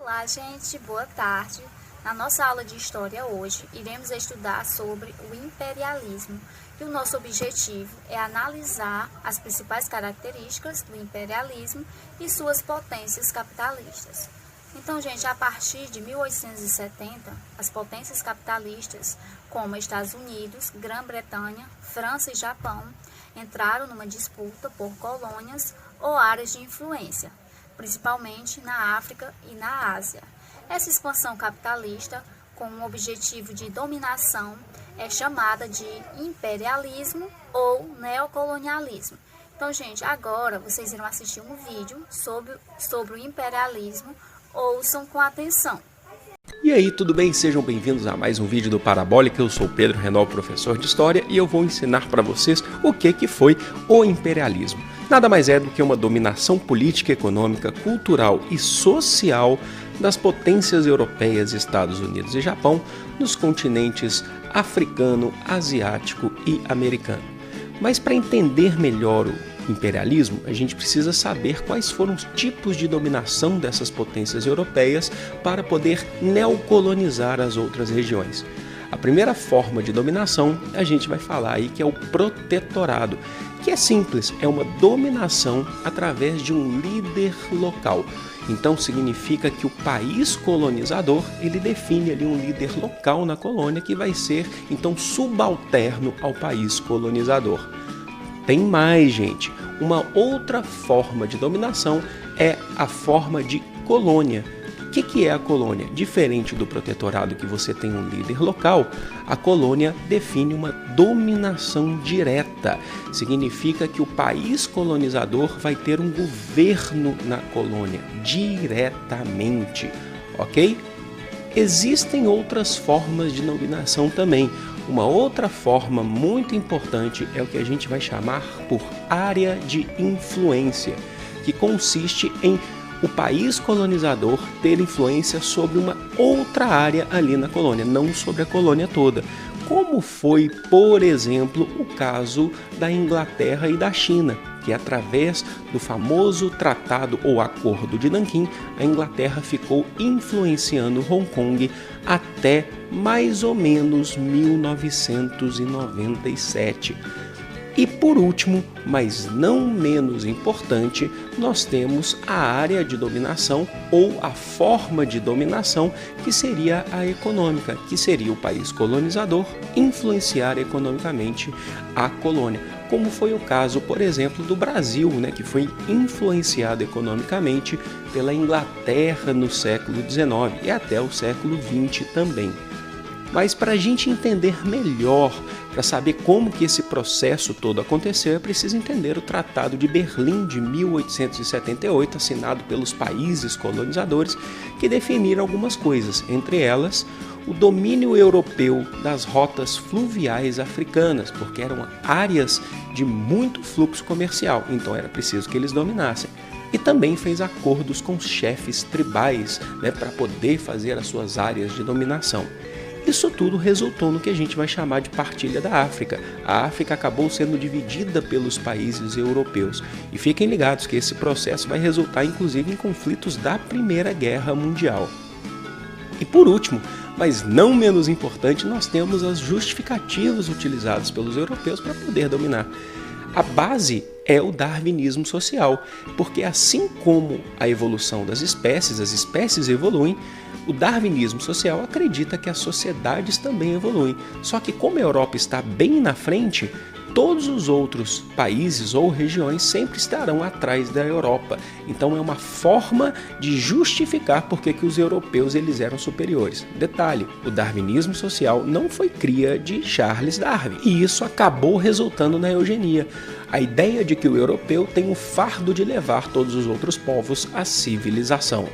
Olá, gente, boa tarde. Na nossa aula de História hoje, iremos estudar sobre o imperialismo. E o nosso objetivo é analisar as principais características do imperialismo e suas potências capitalistas. Então, gente, a partir de 1870, as potências capitalistas, como Estados Unidos, Grã-Bretanha, França e Japão, entraram numa disputa por colônias ou áreas de influência, principalmente na África e na Ásia. Essa expansão capitalista, com um objetivo de dominação, é chamada de imperialismo ou neocolonialismo. Então, gente, agora vocês irão assistir um vídeo sobre o imperialismo. Ouçam com atenção. E aí, tudo bem? Sejam bem-vindos a mais um vídeo do Parabólica. Eu sou Pedro Renault, professor de História, e eu vou ensinar para vocês o que foi o imperialismo. Nada mais é do que uma dominação política, econômica, cultural e social das potências europeias, Estados Unidos e Japão, nos continentes africano, asiático e americano. Mas para entender melhor o imperialismo, a gente precisa saber quais foram os tipos de dominação dessas potências europeias para poder neocolonizar as outras regiões. A primeira forma de dominação, a gente vai falar aí que é o protetorado, que é simples, é uma dominação através de um líder local. Então significa que o país colonizador, ele define ali um líder local na colônia que vai ser então subalterno ao país colonizador. Tem mais, gente. Uma outra forma de dominação é a forma de colônia. O que é a colônia? Diferente do protetorado, que você tem um líder local, a colônia define uma dominação direta. Significa que o país colonizador vai ter um governo na colônia, diretamente, ok? Existem outras formas de dominação também. Uma outra forma muito importante é o que a gente vai chamar por área de influência, que consiste em o país colonizador ter influência sobre uma outra área ali na colônia, não sobre a colônia toda. Como foi, por exemplo, o caso da Inglaterra e da China, que através do famoso Tratado ou Acordo de Nanquim, a Inglaterra ficou influenciando Hong Kong até mais ou menos 1997. E por último, mas não menos importante, nós temos a área de dominação ou a forma de dominação, que seria a econômica, que seria o país colonizador influenciar economicamente a colônia. Como foi o caso, por exemplo, do Brasil, que foi influenciado economicamente pela Inglaterra no século XIX e até o século XX também. Mas para a gente entender melhor, para saber como que esse processo todo aconteceu, é preciso entender o Tratado de Berlim de 1878, assinado pelos países colonizadores, que definiram algumas coisas, entre elas o domínio europeu das rotas fluviais africanas, porque eram áreas de muito fluxo comercial, então era preciso que eles dominassem. E também fez acordos com os chefes tribais, para poder fazer as suas áreas de dominação. Isso tudo resultou no que a gente vai chamar de partilha da África. A África acabou sendo dividida pelos países europeus. E fiquem ligados que esse processo vai resultar inclusive em conflitos da Primeira Guerra Mundial. E por último, mas não menos importante, nós temos as justificativas utilizadas pelos europeus para poder dominar. A base é o darwinismo social, porque assim como a evolução das espécies, as espécies evoluem, o darwinismo social acredita que as sociedades também evoluem. Só que como a Europa está bem na frente, todos os outros países ou regiões sempre estarão atrás da Europa. Então é uma forma de justificar porque que os europeus eles eram superiores. Detalhe, o darwinismo social não foi cria de Charles Darwin. E isso acabou resultando na eugenia. A ideia de que o europeu tem o fardo de levar todos os outros povos à civilização.